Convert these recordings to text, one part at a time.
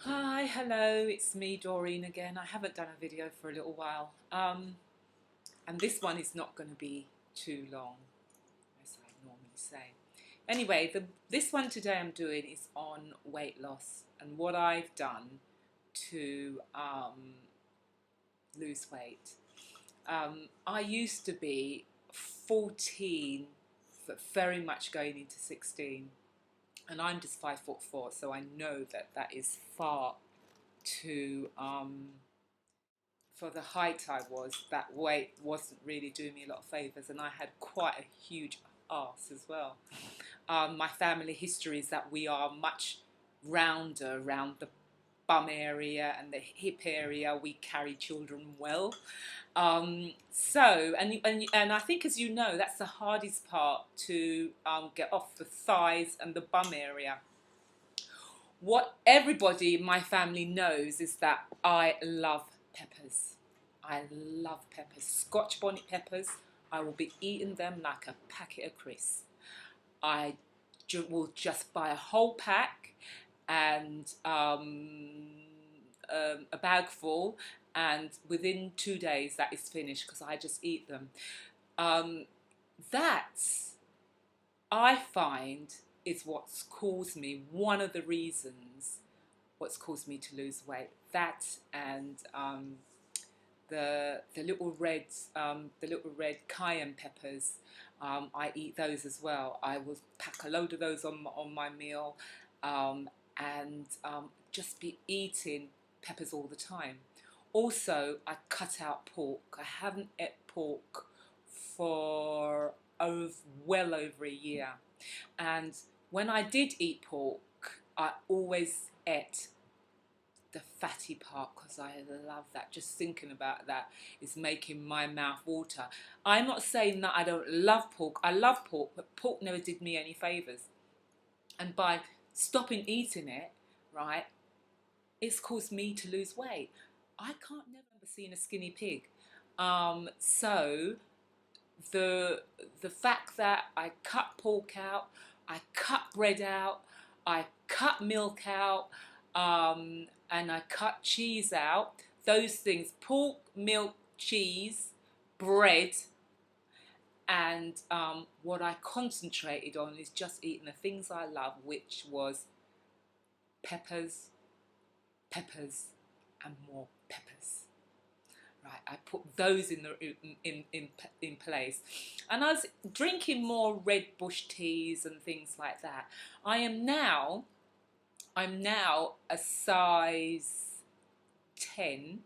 Hi, hello, it's me, Doreen again. I haven't done a video for a little while. And this one is not going to be too long, as I normally say. Anyway, this one today I'm doing is on weight loss and what I've done to lose weight. I used to be 14, but very much going into 16. And I'm just 5'4", so I know that that is far too for the height I was. That weight wasn't really doing me a lot of favours, and I had quite a huge arse as well. My family history is that we are much rounder around the bum area and the hip area. We carry children well. And I think, as you know, that's the hardest part to get off, the thighs and the bum area. What everybody in my family knows is that I love peppers. I love peppers. Scotch bonnet peppers. I will be eating them like a packet of crisps. I will just buy a whole pack and a bag full, and within 2 days that is finished because I just eat them. That's, I find, is what's caused me, one of the reasons what's caused me to lose weight. That and the little red cayenne peppers. I eat those as well. I will pack a load of those on my meal, and just be eating peppers all the time. Also, I cut out pork. I haven't ate pork for well over a year. And when I did eat pork, I always ate the fatty part because I love that. Just thinking about that is making my mouth water. I'm not saying that I don't love pork. I love pork, but pork never did me any favours. And by stopping eating it, right, it's caused me to lose weight. I can't never remember seeing a skinny pig. So the fact that I cut pork out, I cut bread out, I cut milk out, and I cut cheese out. Those things: pork, milk, cheese, bread, and what I concentrated on is just eating the things I love, which was peppers, peppers, and more peppers. Right, I put those in place, and I was drinking more red bush teas and things like that. I'm now a size 10,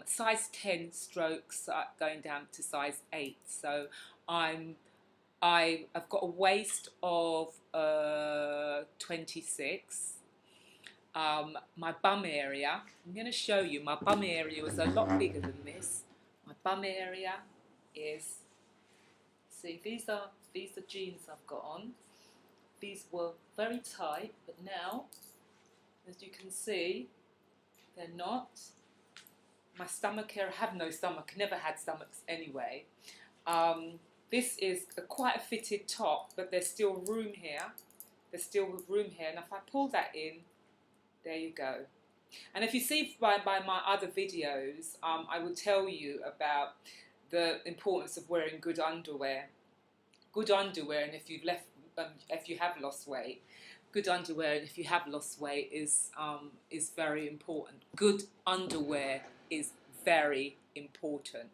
size 10 strokes going down to size 8. So I've got a waist of 26. My bum area, I'm going to show you, my bum area was a lot bigger than this. My bum area is, see, these are jeans I've got on. These were very tight, but now, as you can see, they're not. My stomach area, I have no stomach, never had stomachs anyway. This is quite a fitted top, but there's still room here. There's still room here, and if I pull that in, there you go. And if you see by my other videos, I will tell you about the importance of wearing good underwear. Good underwear, and if you have lost weight, good underwear, and if you have lost weight is very important. Good underwear is very important.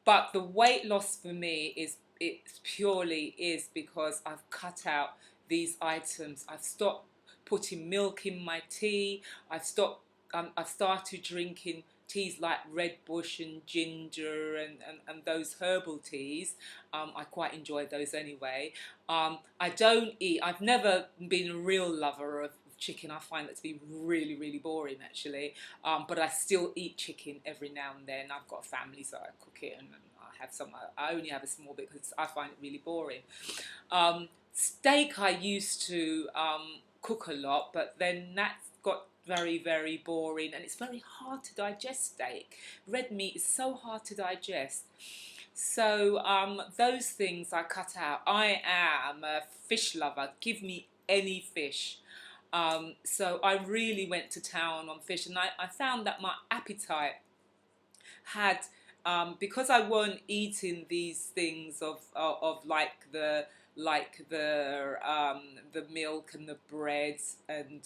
But the weight loss for me it purely is because I've cut out these items. I've stopped putting milk in my tea. I've started drinking teas like red bush and ginger and those herbal teas. I quite enjoy those anyway. I don't eat, I've never been a real lover of chicken. I find that to be really, really boring actually. But I still eat chicken every now and then. I've got a family, so I cook it, and I have some. I only have a small bit because I find it really boring. Steak I used to cook a lot, but then that's got very, very boring, and it's very hard to digest steak. Red meat is so hard to digest. So those things I cut out. I am a fish lover. Give me any fish. So I really went to town on fish, and I found that my appetite had, because I weren't eating these things of the milk and the breads and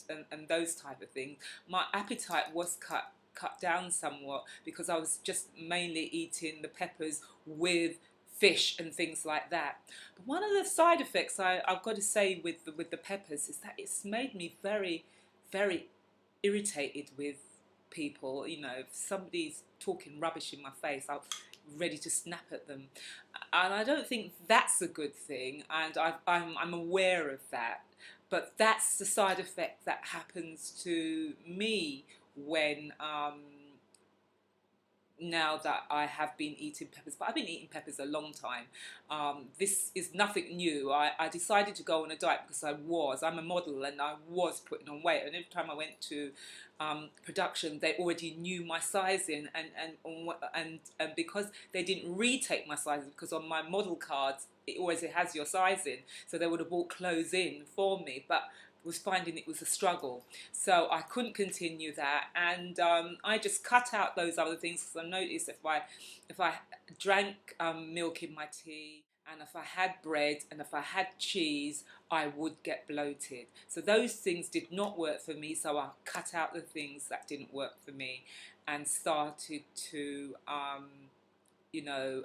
those type of things. My appetite was cut down somewhat because I was just mainly eating the peppers with fish and things like that. But one of the side effects I've got to say with the peppers is that it's made me very, very irritated with people. You know, if somebody's talking rubbish in my face, I'm ready to snap at them, and I don't think that's a good thing. And I'm aware of that, but that's the side effect that happens to me when now that I have been eating peppers, but I've been eating peppers a long time. This is nothing new. I decided to go on a diet because I'm a model and I was putting on weight. And every time I went to production, they already knew my sizing, and because they didn't retake my sizing, because on my model cards it always has your sizing, so they would have bought clothes in for me, but was finding it was a struggle, so I couldn't continue that, and I just cut out those other things because I noticed if I drank milk in my tea, and if I had bread and if I had cheese, I would get bloated. So those things did not work for me, so I cut out the things that didn't work for me and started to you know,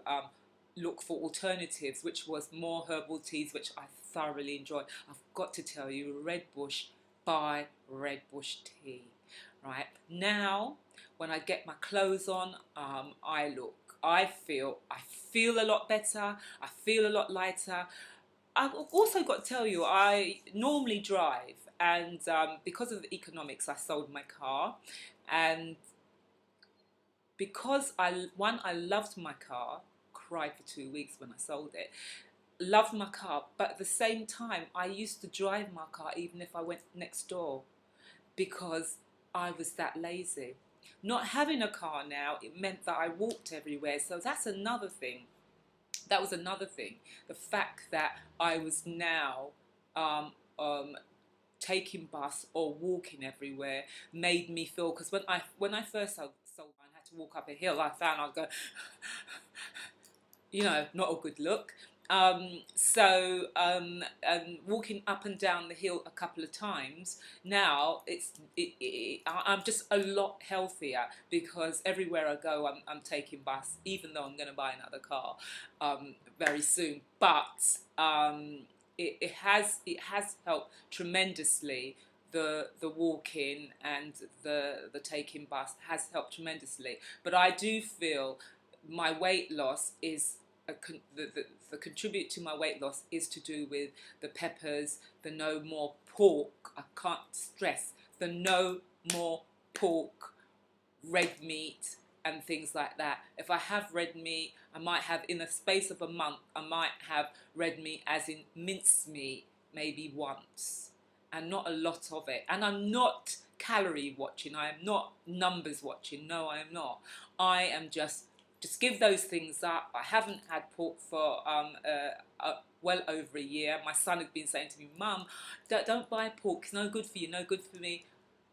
look for alternatives, which was more herbal teas, which I thoroughly enjoyed. I've got to tell you, Red Bush, buy Red Bush tea. Right now, when I get my clothes on, I feel a lot better. I feel a lot lighter. I've also got to tell you, I normally drive, and because of the economics, I sold my car, and because I loved my car, cried for 2 weeks when I sold it. Loved my car, but at the same time, I used to drive my car even if I went next door because I was that lazy. Not having a car now, it meant that I walked everywhere. So that's another thing. That was another thing. The fact that I was now um, um, taking bus or walking everywhere made me feel, because when I first sold mine, I had to walk up a hill. I found I'd go, not a good look. And walking up and down the hill a couple of times, now I'm just a lot healthier because everywhere I go, I'm taking bus, even though I'm going to buy another car very soon. But it has helped tremendously. The walking and the taking bus has helped tremendously. But I do feel my weight loss is the contribute to my weight loss is to do with the peppers, the no more pork. I can't stress the no more pork, red meat, and things like that. If I have red meat, I might have, in the space of a month, I might have red meat as in minced meat maybe once, and not a lot of it. And I'm not calorie watching. I am not numbers watching. No, I am not. I am just give those things up. I haven't had pork for well over a year. My son has been saying to me, "Mum, don't buy pork. It's no good for you. No good for me."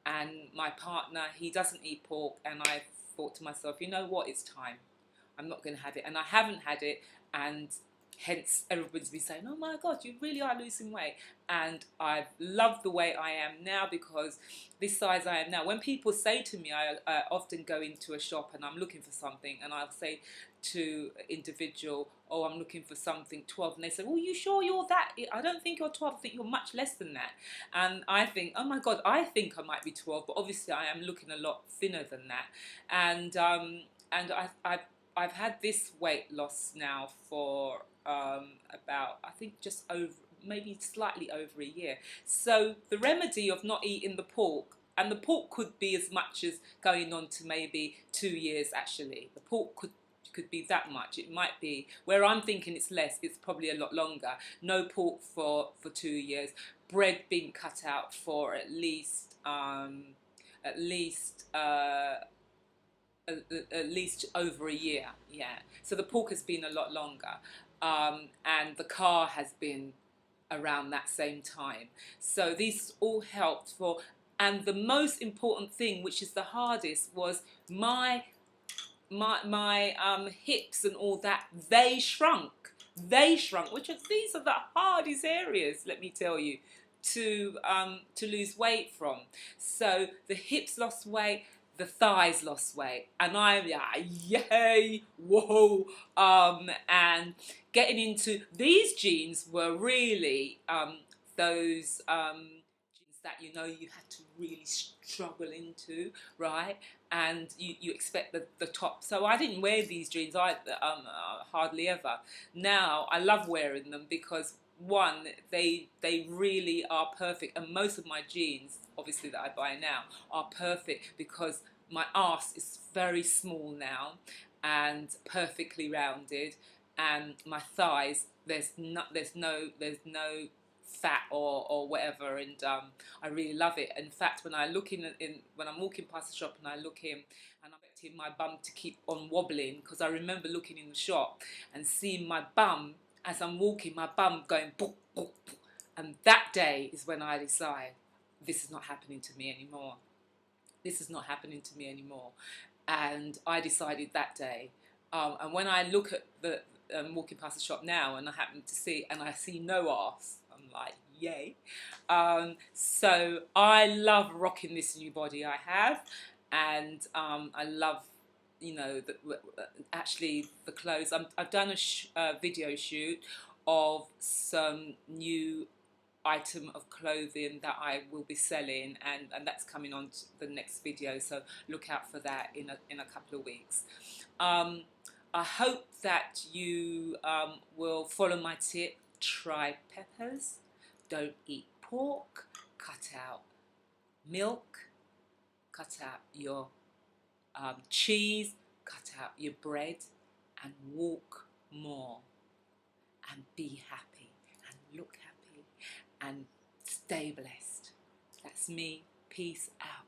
And my partner, he doesn't eat pork, and I thought to myself, you know what? It's time. I'm not going to have it, and I haven't had it, and hence everybody's been saying, "Oh my God, you really are losing weight." And I've loved the way I am now, because this size I am now. When people say to me, I often go into a shop and I'm looking for something, and I'll say to individual, "Oh, I'm looking for something 12," and they say, "Oh, you sure you're that? I don't think you're 12. I think you're much less than that." And I think, oh my God, I think I might be 12, but obviously I am looking a lot thinner than that. And I've had this weight loss now for about, I think, just over, maybe slightly over a year. So the remedy of not eating the pork, and the pork could be as much as going on to maybe 2 years actually. The pork could be that much. It might be, where I'm thinking it's less, it's probably a lot longer. No pork for 2 years. Bread being cut out for at least at least uh, at least over a year. Yeah. So the pork has been a lot longer, and the car has been around that same time. So these all helped for, and the most important thing, which is the hardest, was my hips and all that. They shrunk. They shrunk, which are, these are the hardest areas, let me tell you, to lose weight from. So the hips lost weight, the thighs lost weight, and I'm yay, whoa, and getting into these jeans were really those jeans that you know you had to really struggle into, right? And you expect the top. So I didn't wear these jeans hardly ever. Now I love wearing them because one, they really are perfect, and most of my jeans, obviously that I buy now, are perfect because my arse is very small now and perfectly rounded, and my thighs there's no fat or whatever, and I really love it. In fact, when I look in when I'm walking past the shop and I look in and I'm expecting my bum to keep on wobbling, because I remember looking in the shop and seeing my bum as I'm walking, my bum going boop, boop, boop. And that day is when I decide this is not happening to me anymore. This is not happening to me anymore. And I decided that day. And when I look at the walking past the shop now and I happen to see, and I see no arse, I'm like, yay. So I love rocking this new body I have, and I love, you know, actually the clothes. I've done a video shoot of some new item of clothing that I will be selling, and that's coming on to the next video, so look out for that in a couple of weeks. I hope that you will follow my tip. Try peppers, don't eat pork, cut out milk, cut out your cheese, cut out your bread, and walk more, and be happy, and look happy, and stay blessed. That's me. Peace out.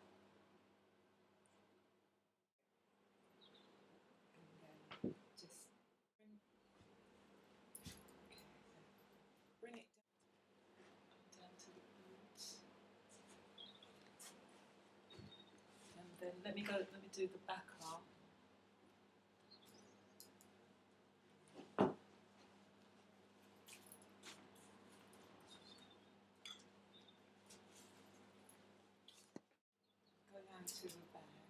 And then just bring it down to the roots. And then let me do the back arm. Go down to the back.